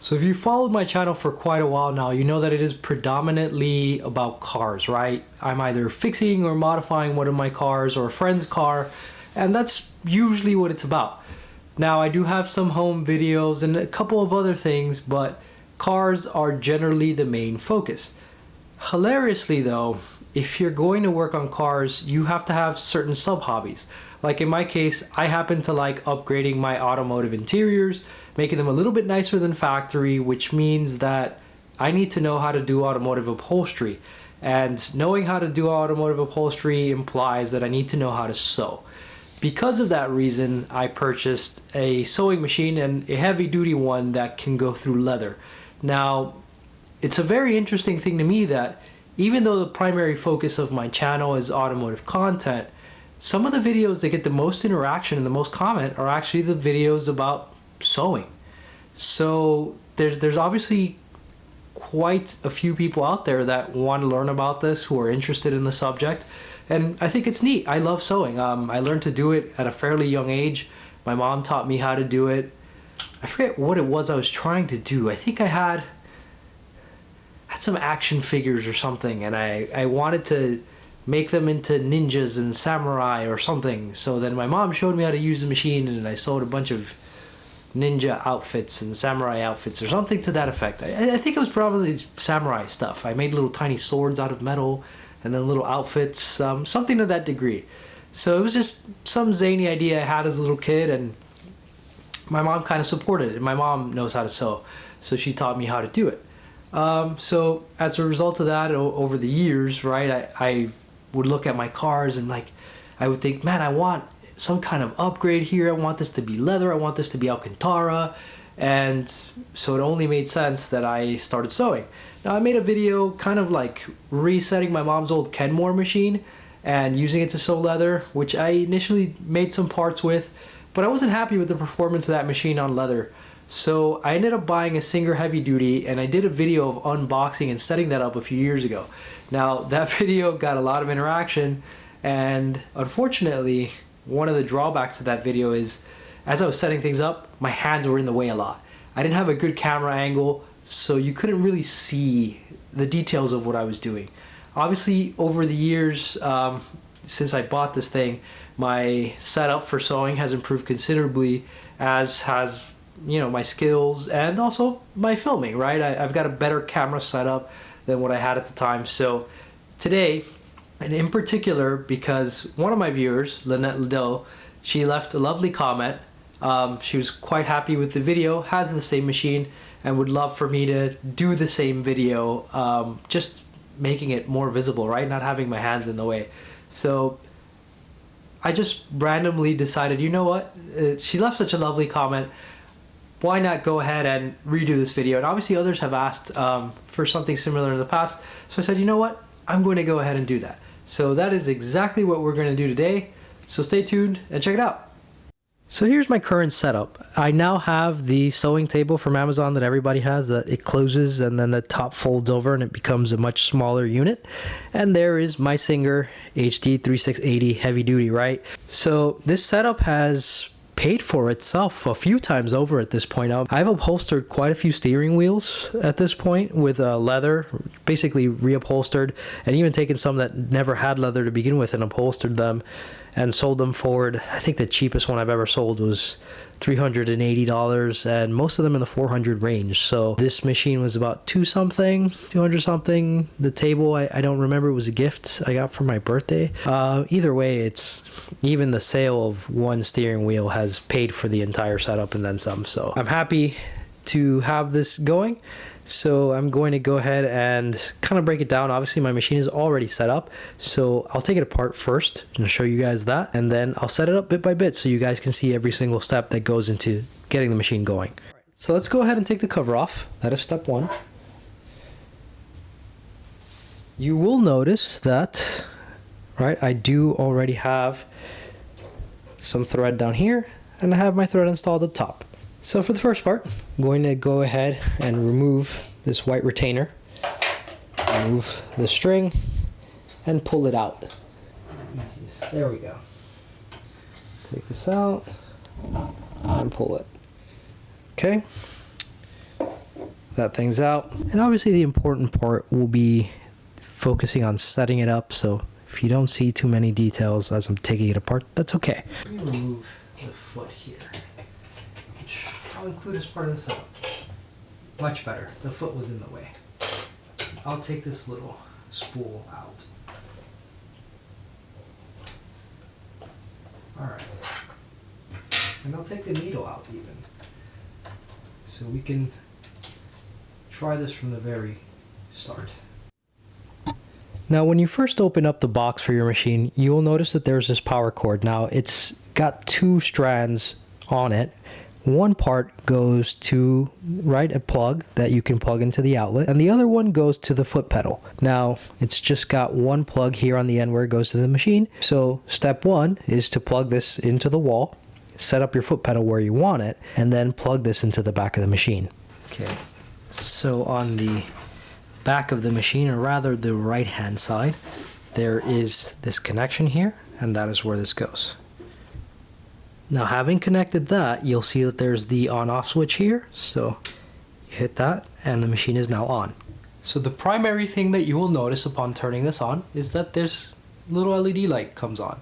So if you followed my channel for quite a while now, you know that it is predominantly about cars, right? I'm either fixing or modifying one of my cars or a friend's car, and that's usually what it's about. Now, I do have some home videos and a couple of other things, but cars are generally the main focus. Hilariously though, if you're going to work on cars, you have to have certain sub-hobbies. Like in my case, I happen to like upgrading my automotive interiors, making them a little bit nicer than factory, which means that I need to know how to do automotive upholstery. And knowing how to do automotive upholstery implies that I need to know how to sew. Because of that reason, I purchased a sewing machine, and a heavy duty one that can go through leather. Now, it's a very interesting thing to me that even though the primary focus of my channel is automotive content, some of the videos that get the most interaction and the most comment are actually the videos about sewing. So there's obviously quite a few people out there that want to learn about this, who are interested in the subject, and I think it's neat. I love sewing. I learned to do it at a fairly young age. My mom taught me how to do it. I forget what it was I was trying to do. I think I had some action figures or something, and I wanted to make them into ninjas and samurai or something. So then my mom showed me how to use the machine, and I sewed a bunch of ninja outfits and samurai outfits or something to that effect. I think it was probably samurai stuff. I made little tiny swords out of metal and then little outfits, something to that degree. So it was just some zany idea I had as a little kid, and my mom kind of supported it. And my mom knows how to sew, so she taught me how to do it. So as a result of that, over the years, right, I would look at my cars and like, I would think, man, I want some kind of upgrade here. I want this to be leather. I want this to be Alcantara. And so it only made sense that I started sewing. Now I made a video kind of like resetting my mom's old Kenmore machine and using it to sew leather, which I initially made some parts with, but I wasn't happy with the performance of that machine on leather. So I ended up buying a Singer Heavy Duty, and I did a video of unboxing and setting that up a few years ago. Now that video got a lot of interaction, and unfortunately one of the drawbacks of that video is as I was setting things up, my hands were in the way a lot. I didn't have a good camera angle, so you couldn't really see the details of what I was doing. Obviously over the years, since I bought this thing, my setup for sewing has improved considerably, as has, you know, my skills and also my filming, right? I've got a better camera setup than what I had at the time. So today, and in particular because one of my viewers, Lynette Liddell, she left a lovely comment. She was quite happy with the video, has the same machine, and would love for me to do the same video, just making it more visible, right? Not having my hands in the way. So I just randomly decided, you know what? She left such a lovely comment. Why not go ahead and redo this video? And obviously others have asked for something similar in the past. So I said, you know what? I'm going to go ahead and do that. So that is exactly what we're going to do today. So stay tuned and check it out. So here's my current setup. I now have the sewing table from Amazon that everybody has, that it closes and then the top folds over and it becomes a much smaller unit. And there is my Singer HD3680 Heavy Duty, right? So this setup has paid for itself a few times over at this point. I've upholstered quite a few steering wheels at this point with leather, basically reupholstered, and even taken some that never had leather to begin with and upholstered them and sold them forward. I think the cheapest one I've ever sold was $380, and most of them in the 400 range. So this machine was about 200 something. The table, I don't remember, it was a gift I got for my birthday. Either way, it's even the sale of one steering wheel has paid for the entire setup and then some. So I'm happy to have this going. So I'm going to go ahead and kind of break it down. Obviously my machine is already set up, so I'll take it apart first and show you guys that, and then I'll set it up bit by bit so you guys can see every single step that goes into getting the machine going. So let's go ahead and take the cover off. That is step one. You will notice that, right, I do already have some thread down here, and I have my thread installed up top. So for the first part, I'm going to go ahead and remove this white retainer, remove the string, and pull it out. Easiest. There we go. Take this out and pull it. Okay. that thing's out. And obviously the important part will be focusing on setting it up, so if you don't see too many details as I'm taking it apart, that's okay. Let me remove the foot here, which I'll include as part of the setup. Much better, the foot was in the way. I'll take this little spool out. Alright. And I'll take the needle out even. So we can try this from the very start. Now when you first open up the box for your machine, you will notice that there's this power cord. Now it's got two strands on it. One part goes to, a plug that you can plug into the outlet, and the other one goes to the foot pedal. Now it's just got one plug here on the end where it goes to the machine. So step one is to plug this into the wall, set up your foot pedal where you want it, and then plug this into the back of the machine. Okay, so on the back of the machine, or rather the right hand side, there is this connection here, and that is where this goes. Now having connected that, you'll see that there's the on-off switch here, so you hit that and the machine is now on. So the primary thing that you will notice upon turning this on is that this little LED light comes on.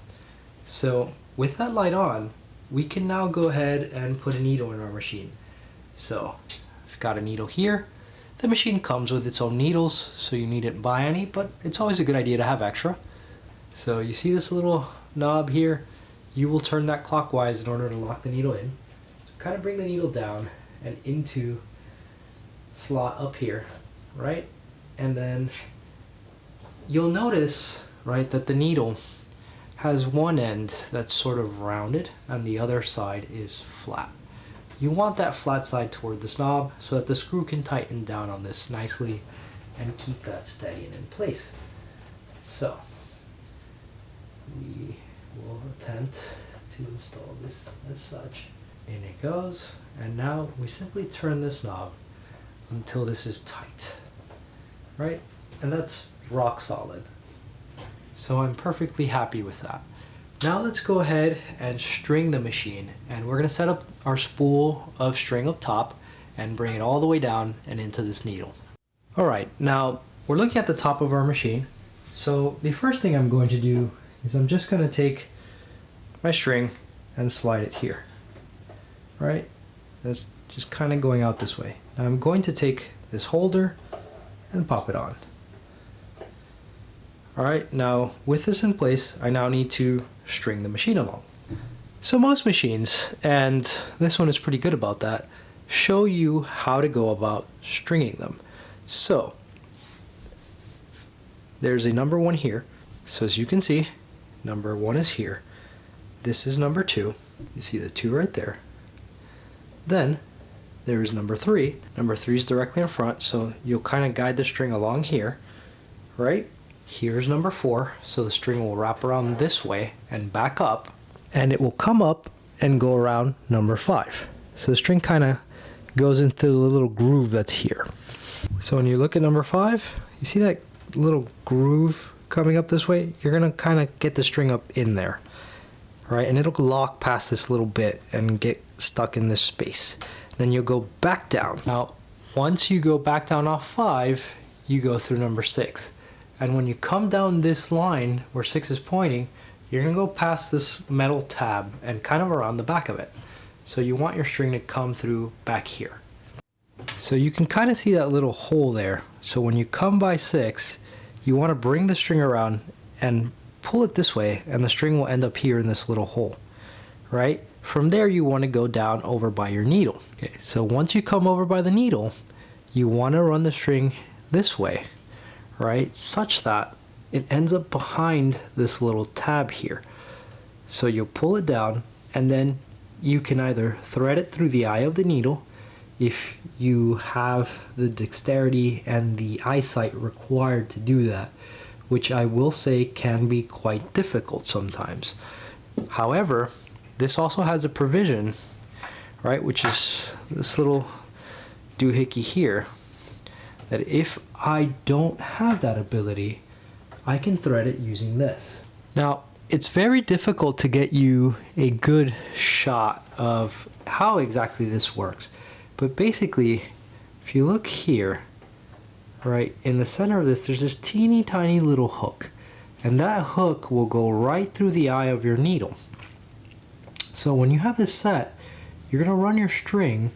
So with that light on, we can now go ahead and put a needle in our machine. So I've got a needle here. The machine comes with its own needles, so you needn't buy any, but it's always a good idea to have extra. So you see this little knob here? You will turn that clockwise in order to lock the needle in. So kind of bring the needle down and into slot up here, right? And then you'll notice, right, that the needle has one end that's sort of rounded and the other side is flat. You want that flat side toward this knob so that the screw can tighten down on this nicely and keep that steady and in place. So we will attempt to install this as such. In it goes, and now we simply turn this knob until this is tight, right? And that's rock solid. So I'm perfectly happy with that. Now let's go ahead and string the machine, and we're going to set up our spool of string up top and bring it all the way down and into this needle. Alright, now we're looking at the top of our machine. So the first thing I'm going to do is I'm just going to take my string and slide it here. Right? That's just kind of going out this way. Now I'm going to take this holder and pop it on. Alright, now with this in place, I now need to string the machine along. So most machines, and this one is pretty good about that, show you how to go about stringing them. So there's a number 1 here. So as you can see, number 1 is here. This is number 2. You see the 2 right there. Then there is number 3. Number 3 is directly in front, so you'll kind of guide the string along here, right? Here's number 4, so the string will wrap around this way and back up, and it will come up and go around number 5. So the string kind of goes into the little groove that's here. So when you look at number 5, you see that little groove coming up this way? You're going to kind of get the string up in there, right? And it'll lock past this little bit and get stuck in this space. Then you'll go back down. Now, once you go back down off 5, you go through number 6. And when you come down this line where 6 is pointing, you're going to go past this metal tab and kind of around the back of it. So you want your string to come through back here. So you can kind of see that little hole there. So when you come by 6, you want to bring the string around and pull it this way, and the string will end up here in this little hole, right? From there, you want to go down over by your needle. Okay, so once you come over by the needle, you want to run the string this way, right? Such that it ends up behind this little tab here. So you'll pull it down, and then you can either thread it through the eye of the needle if you have the dexterity and the eyesight required to do that, which I will say can be quite difficult sometimes. However, this also has a provision, right, which is this little doohickey here, that if I don't have that ability, I can thread it using this. Now, it's very difficult to get you a good shot of how exactly this works, but basically, if you look here, right, in the center of this, there's this teeny tiny little hook. And that hook will go right through the eye of your needle. So when you have this set, you're going to run your string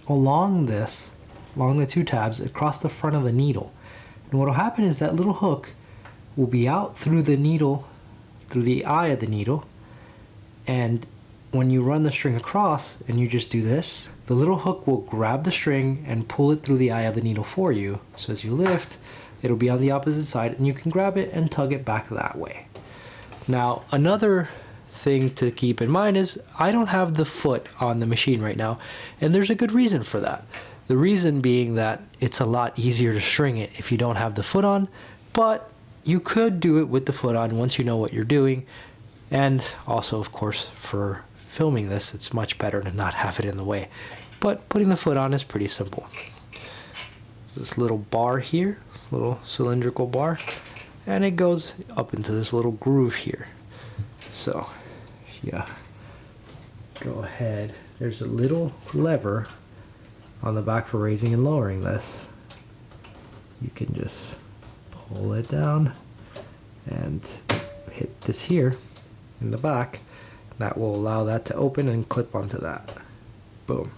along this, along the two tabs, across the front of the needle. And what will happen is that little hook will be out through the needle, through the eye of the needle. And when you run the string across and you just do this, the little hook will grab the string and pull it through the eye of the needle for you. So as you lift, it'll be on the opposite side and you can grab it and tug it back that way. Now, another thing to keep in mind is I don't have the foot on the machine right now, and there's a good reason for that. The reason being that it's a lot easier to string it if you don't have the foot on, but you could do it with the foot on once you know what you're doing. And also, of course, for filming this, it's much better to not have it in the way. But putting the foot on is pretty simple. There's this little bar here, little cylindrical bar, and it goes up into this little groove here. So, yeah, go ahead. There's a little lever on the back for raising and lowering this. You can just pull it down and hit this here in the back. That will allow that to open and clip onto that. Boom.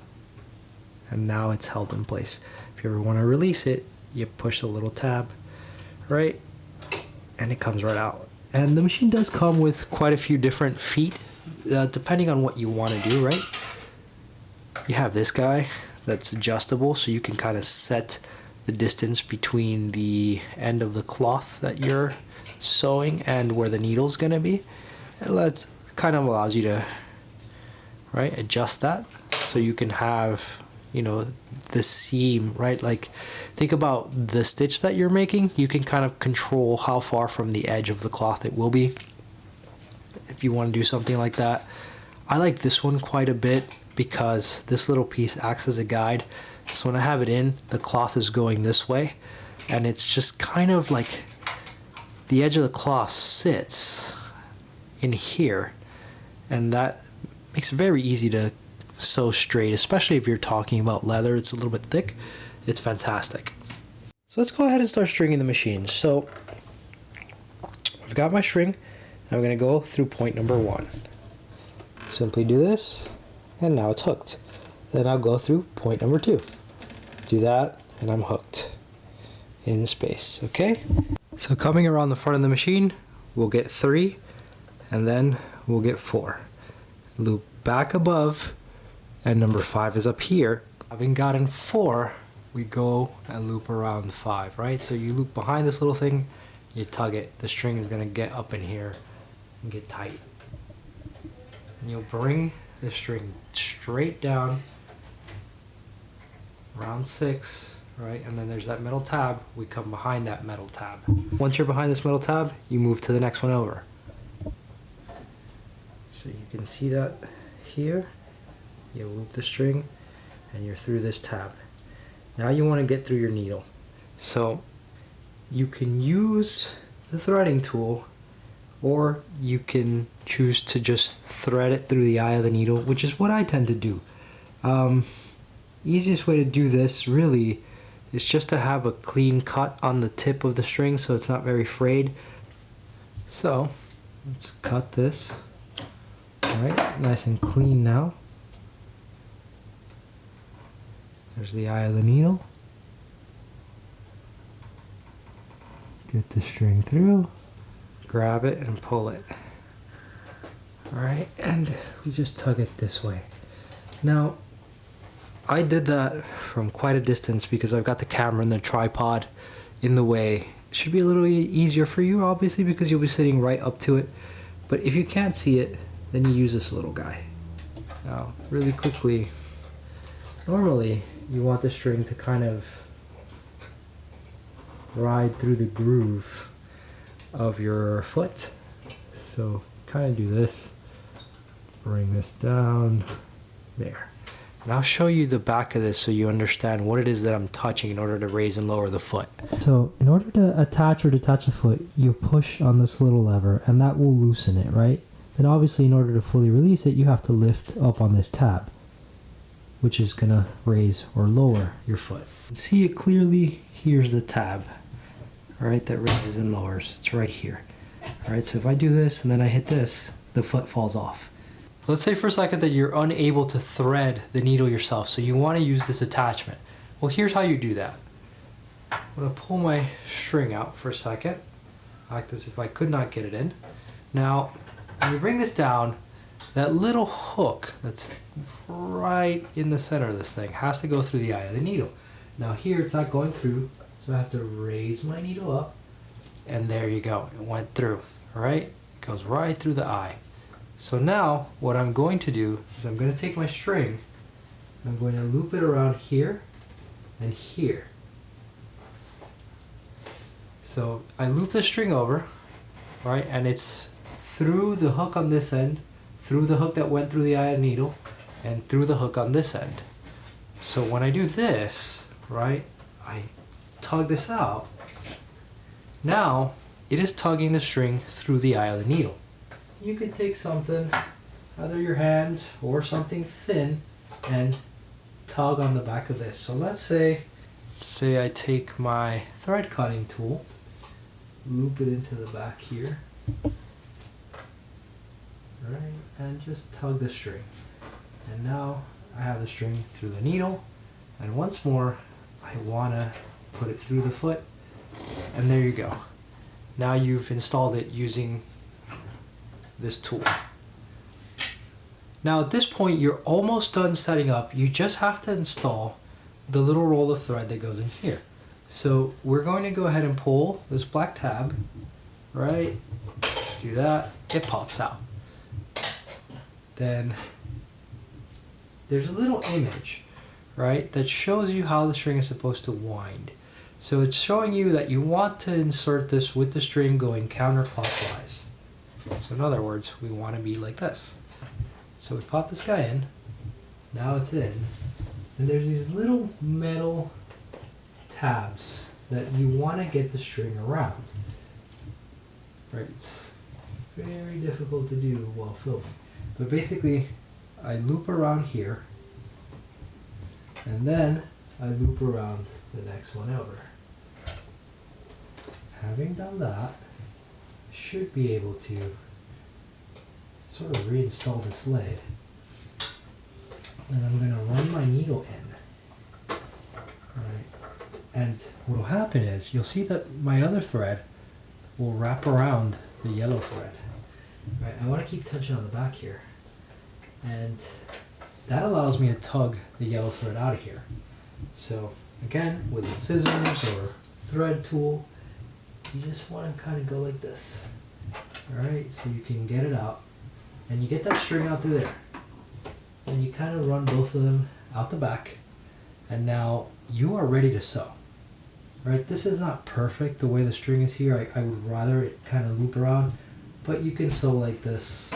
And now it's held in place. If you ever want to release it, you push the little tab, right? And it comes right out. And the machine does come with quite a few different feet, depending on what you want to do, right? You have this guy that's adjustable, so you can kind of set the distance between the end of the cloth that you're sewing and where the needle's going to be. It kind of allows you to, right, adjust that so you can have, you know, the seam, right? Like, think about the stitch that you're making. You can kind of control how far from the edge of the cloth it will be if you want to do something like that. I like this one quite a bit because this little piece acts as a guide. So when I have it in, the cloth is going this way, and it's just kind of like the edge of the cloth sits in here, and that makes it very easy to sew straight, especially if you're talking about leather. It's a little bit thick. It's fantastic. So let's go ahead and start stringing the machine. So I've got my string. I'm going to go through point number 1. Simply do this, and now it's hooked. Then I'll go through point number 2. Do that, and I'm hooked in space. Okay? So coming around the front of the machine, we'll get 3, and then we'll get 4. Loop back above, and number 5 is up here. Having gotten 4, we go and loop around 5, right? So you loop behind this little thing, you tug it. The string is going to get up in here and get tight. And you'll bring the string straight down around 6, right? And then there's that metal tab. We come behind that metal tab. Once you're behind this metal tab, you move to the next one over. So you can see that here. You loop the string and you're through this tab. Now you want to get through your needle. So you can use the threading tool, or you can choose to just thread it through the eye of the needle, which is what I tend to do. Easiest way to do this really is just to have a clean cut on the tip of the string so it's not very frayed. So let's cut this. Alright, nice and clean now. There's the eye of the needle. Get the string through, grab it and pull it. Alright, and we just tug it this way. Now, I did that from quite a distance because I've got the camera and the tripod in the way. It should be a little easier for you, obviously, because you'll be sitting right up to it. But if you can't see it, then you use this little guy. Now, really quickly, normally you want the string to kind of ride through the groove of your foot. So kind of do this, bring this down, there. And I'll show you the back of this so you understand what it is that I'm touching in order to raise and lower the foot. So in order to attach or detach a foot, you push on this little lever and that will loosen it, right? Then obviously in order to fully release it, you have to lift up on this tab. which is gonna raise or lower your foot. See it clearly, here's the tab, all right, that raises and lowers. It's right here. All right, so if I do this and then I hit this, the foot falls off. Let's say for a second that you're unable to thread the needle yourself, so you wanna use this attachment. Well, here's how you do that. I'm gonna pull my string out for a second, like as if I could not get it in. Now, when you bring this down, that little hook that's right in the center of this thing has to go through the eye of the needle. Now here it's not going through, so I have to raise my needle up, and there you go, it went through, all right? It goes right through the eye. So now what I'm going to do is I'm going to take my string, I'm going to loop it around here and here. So I loop the string over, right, and it's through the hook on this end, through the hook that went through the eye of the needle, and through the hook on this end. So when I do this, right, I tug this out. Now it is tugging the string through the eye of the needle. You could take something, either your hand or something thin, and tug on the back of this. So let's say I take my thread cutting tool, loop it into the back here, right, and just tug the string. And now I have the string through the needle, and once more I want to put it through the foot, and there you go. Now you've installed it using this tool. Now at this point you're almost done setting up. You just have to install the little roll of thread that goes in here. So we're going to go ahead and pull this black tab, right? Do that, it pops out. Then there's a little image, right, that shows you how the string is supposed to wind. So it's showing you that you want to insert this with the string going counterclockwise. So in other words, we want to be like this. So we pop this guy in, now it's in, and there's these little metal tabs that you want to get the string around. Right, it's very difficult to do while filming. But basically, I loop around here, and then I loop around the next one over. Having done that, I should be able to sort of reinstall this lid. And I'm going to run my needle in. Right. And what will happen is, you'll see that my other thread will wrap around the yellow thread. Right, I want to keep tension on the back here, and that allows me to tug the yellow thread out of here. So again, with a scissors or thread tool, you just want to kind of go like this. Alright, so you can get it out, and you get that string out through there, and you kind of run both of them out the back, and now you are ready to sew. Right, this is not perfect the way the string is here. I would rather it kind of loop around, but you can sew like this.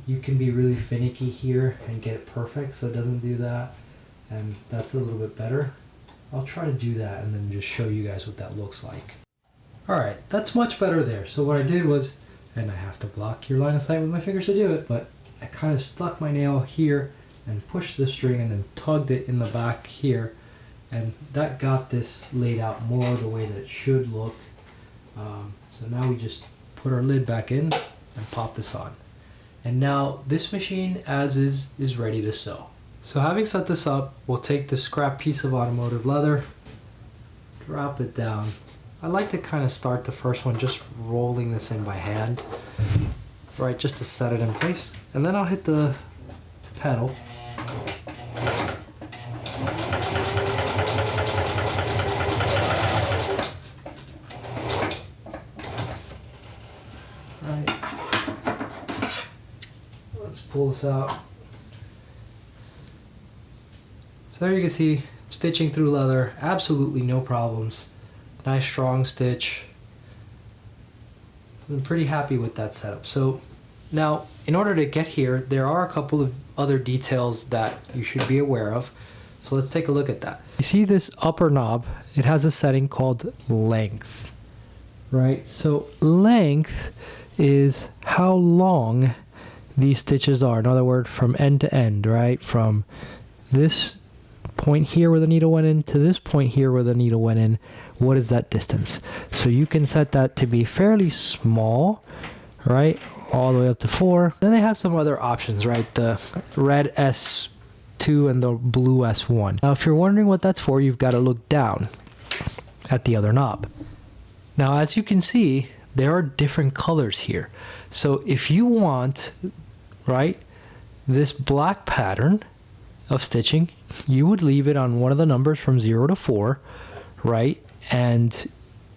You can be really finicky here and get it perfect so it doesn't do that, and that's a little bit better. I'll try to do that and then just show you guys what that looks like. Alright, that's much better there. So what I did was, and I have to block your line of sight with my fingers to do it, but I kind of stuck my nail here and pushed the string and then tugged it in the back here, and that got this laid out more the way that it should look. So now we just put our lid back in and pop this on. And now this machine, as is ready to sew. So having set this up, we'll take this scrap piece of automotive leather, drop it down. I like to kind of start the first one just rolling this in by hand, right, just to set it in place. And then I'll hit the pedal. Pull this out. So there you can see, stitching through leather, absolutely no problems. Nice strong stitch. I'm pretty happy with that setup. So now, in order to get here, there are a couple of other details that you should be aware of. So let's take a look at that. You see this upper knob, it has a setting called length, right? So length is how long these stitches are. In other words, from end to end, right? From this point here where the needle went in to this point here where the needle went in, what is that distance? So you can set that to be fairly small, right? All the way up to 4. Then they have some other options, right? The red S2 and the blue S1. Now, if you're wondering what that's for, you've got to look down at the other knob. Now, as you can see, there are different colors here. So if you want, right, this black pattern of stitching, you would leave it on one of the numbers from 0 to 4, right? And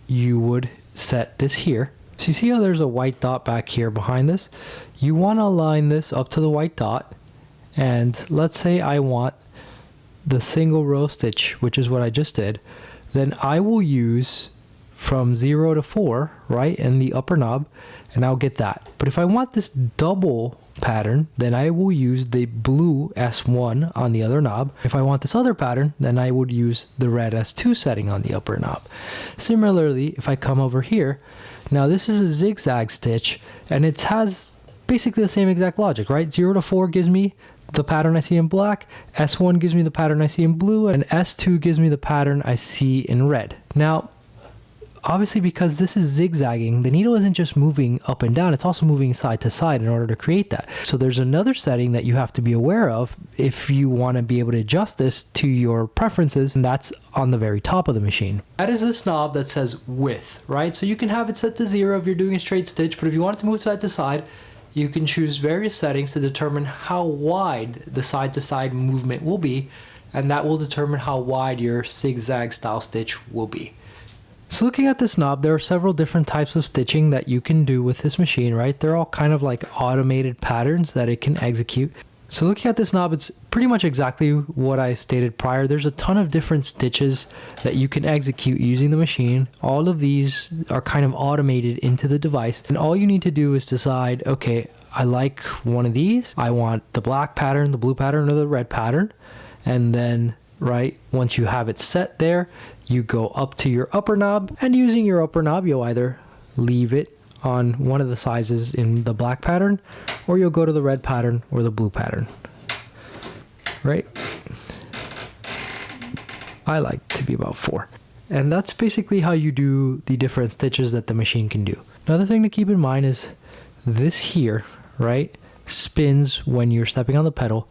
you would set this here. So you see how there's a white dot back here behind this? You want to align this up to the white dot. And let's say I want the single row stitch, which is what I just did. Then I will use from 0 to 4, right, in the upper knob, and I'll get that. But if I want this double pattern, then I will use the blue S1 on the other knob. If I want this other pattern, then I would use the red S2 setting on the upper knob. Similarly, if I come over here, now this is a zigzag stitch, and it has basically the same exact logic, right? 0 to 4 gives me the pattern I see in black, S1 gives me the pattern I see in blue, and S2 gives me the pattern I see in red. Now, obviously, because this is zigzagging, the needle isn't just moving up and down, it's also moving side to side in order to create that. So there's another setting that you have to be aware of if you want to be able to adjust this to your preferences, and that's on the very top of the machine. That is this knob that says width, right? So you can have it set to 0 if you're doing a straight stitch, but if you want it to move side to side, you can choose various settings to determine how wide the side to side movement will be, and that will determine how wide your zigzag style stitch will be. So looking at this knob, there are several different types of stitching that you can do with this machine, right? They're all kind of like automated patterns that it can execute. So looking at this knob, it's pretty much exactly what I stated prior. There's a ton of different stitches that you can execute using the machine. All of these are kind of automated into the device. And all you need to do is decide, okay, I like one of these. I want the black pattern, the blue pattern, or the red pattern. And then, right, once you have it set there, you go up to your upper knob, and using your upper knob, you'll either leave it on one of the sizes in the black pattern, or you'll go to the red pattern or the blue pattern, right? I like to be about 4. And that's basically how you do the different stitches that the machine can do. Another thing to keep in mind is this here, right, spins when you're stepping on the pedal,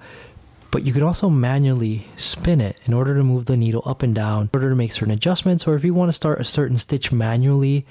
but you can also manually spin it in order to move the needle up and down, in order to make certain adjustments, or if you want to start a certain stitch manually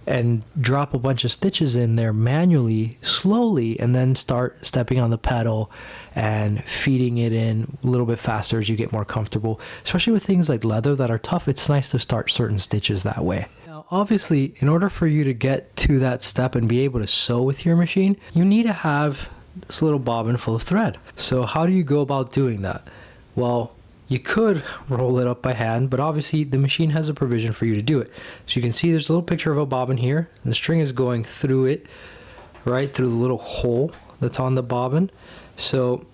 and drop a bunch of stitches in there manually, slowly, and then start stepping on the pedal and feeding it in a little bit faster as you get more comfortable. Especially with things like leather that are tough, it's nice to start certain stitches that way. Now, obviously, in order for you to get to that step and be able to sew with your machine, you need to have this little bobbin full of thread. So how do you go about doing that? Well, you could roll it up by hand, but obviously the machine has a provision for you to do it. So you can see there's a little picture of a bobbin here, and the string is going through it, right through the little hole that's on the bobbin. So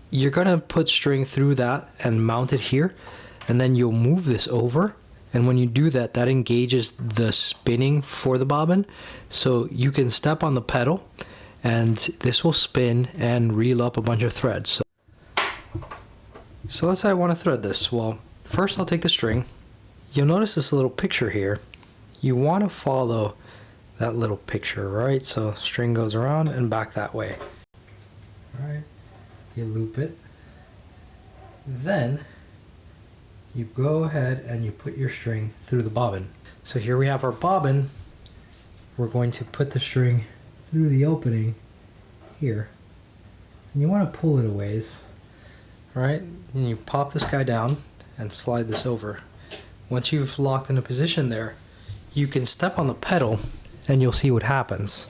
you're gonna put string through that and mount it here, and then you'll move this over. And when you do that, that engages the spinning for the bobbin. So you can step on the pedal, and this will spin and reel up a bunch of threads. So let's say I want to thread this. Well, first I'll take the string. You'll notice this little picture here. You want to follow that little picture, right? So string goes around and back that way. All right, you loop it. Then you go ahead and you put your string through the bobbin. So here we have our bobbin. We're going to put the string through the opening here, and you want to pull it a ways, right? And you pop this guy down and slide this over. Once you've locked in a position there, you can step on the pedal and you'll see what happens.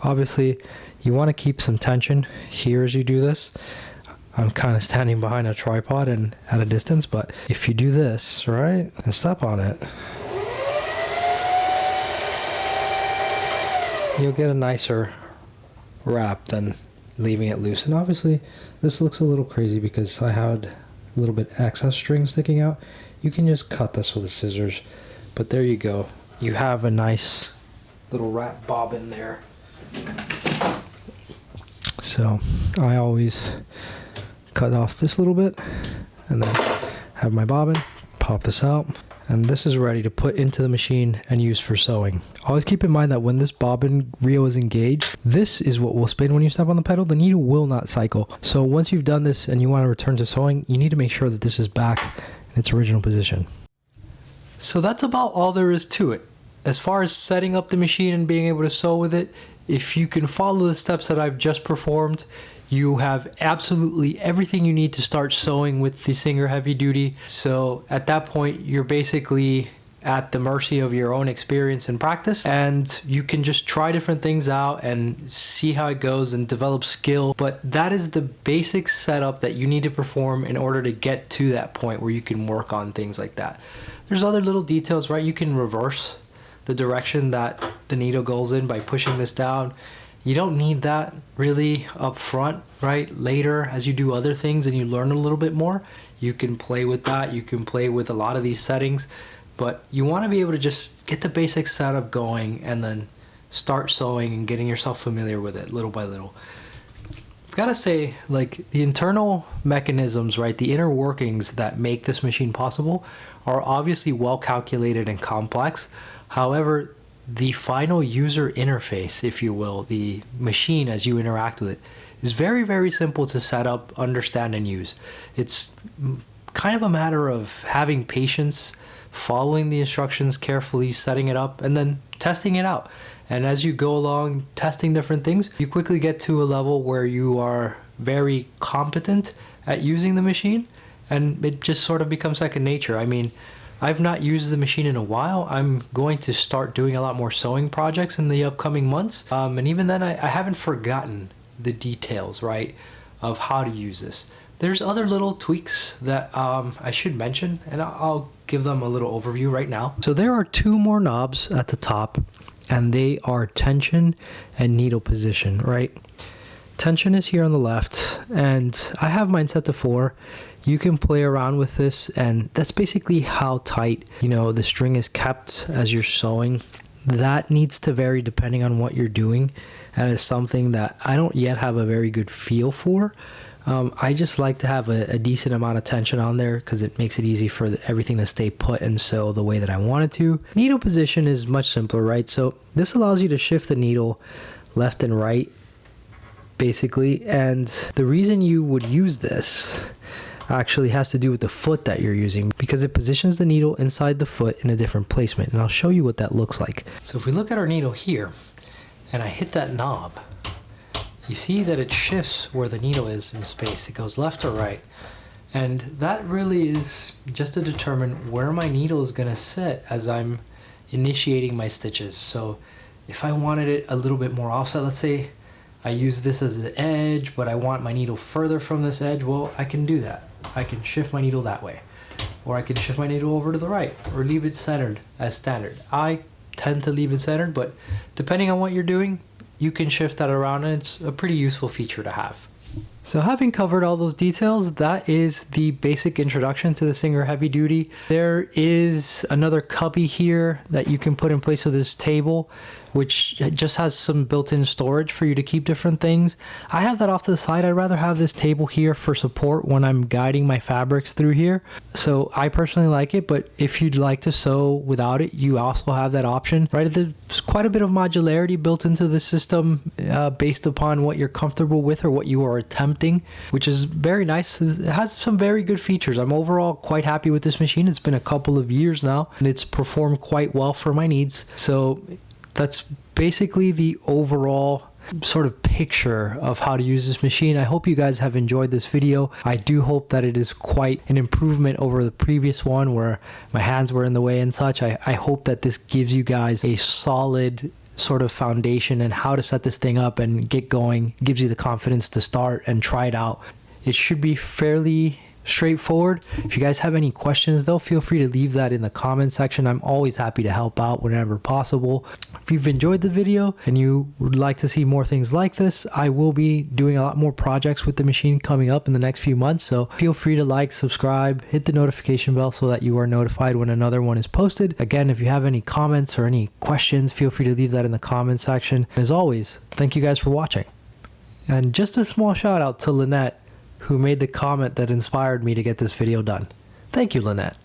Obviously, you want to keep some tension here as you do this. I'm kind of standing behind a tripod and at a distance, but if you do this, right, and step on it, you'll get a nicer wrap than leaving it loose. And obviously this looks a little crazy because I had a little bit excess string sticking out. You can just cut this with the scissors, but there you go. You have a nice little rat bobbin there. So I always cut off this little bit and then have my bobbin, pop this out, and this is ready to put into the machine and use for sewing. Always keep in mind that when this bobbin reel is engaged, this is what will spin when you step on the pedal. The needle will not cycle. So once you've done this and you want to return to sewing, you need to make sure that this is back in its original position. So that's about all there is to it. As far as setting up the machine and being able to sew with it, if you can follow the steps that I've just performed, you have absolutely everything you need to start sewing with the Singer Heavy Duty. So at that point, you're basically at the mercy of your own experience and practice, and you can just try different things out and see how it goes and develop skill. But that is the basic setup that you need to perform in order to get to that point where you can work on things like that. There's other little details, right? You can reverse the direction that the needle goes in by pushing this down. You don't need that really up front, right? Later, as you do other things and you learn a little bit more, you can play with that. You can play with a lot of these settings, but you want to be able to just get the basic setup going and then start sewing and getting yourself familiar with it little by little. I've got to say, like, the internal mechanisms, right, the inner workings that make this machine possible are obviously well calculated and complex. However, the final user interface, if you will, the machine as you interact with it, is very, very simple to set up, understand, and use. It's kind of a matter of having patience, following the instructions carefully, setting it up, and then testing it out. And as you go along testing different things, you quickly get to a level where you are very competent at using the machine, and it just sort of becomes second nature. I mean, I've not used the machine in a while. I'm going to start doing a lot more sewing projects in the upcoming months. And even then, I haven't forgotten the details, right, of how to use this. There's other little tweaks that I should mention, and I'll give them a little overview right now. So there are two more knobs at the top, and they are tension and needle position, right? Tension is here on the left, and I have mine set to 4. You can play around with this, and that's basically how tight, the string is kept as you're sewing. That needs to vary depending on what you're doing, and it's something that I don't yet have a very good feel for. I just like to have a decent amount of tension on there because it makes it easy for everything to stay put and sew the way that I want it to. Needle position is much simpler, right? So this allows you to shift the needle left and right, basically, and the reason you would use this actually has to do with the foot that you're using, because it positions the needle inside the foot in a different placement, and I'll show you what that looks like. So if we look at our needle here and I hit that knob, you see that it shifts where the needle is in space. It goes left or right, and that really is just to determine where my needle is going to sit as I'm initiating my stitches. So if I wanted it a little bit more offset, let's say I use this as the edge, but I want my needle further from this edge, well, I can do that. I can shift my needle that way, or I can shift my needle over to the right, or leave it centered as standard. I tend to leave it centered, but depending on what you're doing, you can shift that around, and it's a pretty useful feature to have. So having covered all those details, that is the basic introduction to the Singer Heavy Duty. There is another cubby here that you can put in place of this table, which just has some built-in storage for you to keep different things. I have that off to the side. I'd rather have this table here for support when I'm guiding my fabrics through here. So I personally like it, but if you'd like to sew without it, you also have that option, right? There's quite a bit of modularity built into the system based upon what you're comfortable with or what you are attempting, which is very nice. It has some very good features. I'm overall quite happy with this machine. It's been a couple of years now, and it's performed quite well for my needs. So that's basically the overall sort of picture of how to use this machine. I hope you guys have enjoyed this video. I do hope that it is quite an improvement over the previous one where my hands were in the way and such. I hope that this gives you guys a solid sort of foundation and how to set this thing up and get going, gives you the confidence to start and try it out. It should be fairly straightforward. If you guys have any questions though, feel free to leave that in the comment section. I'm always happy to help out whenever possible. If you've enjoyed the video and you would like to see more things like this, I will be doing a lot more projects with the machine coming up in the next few months. So feel free to like, subscribe, hit the notification bell so that you are notified when another one is posted. Again, if you have any comments or any questions, feel free to leave that in the comment section. As always, thank you guys for watching. And just a small shout out to Lynette, who made the comment that inspired me to get this video done. Thank you, Lynette.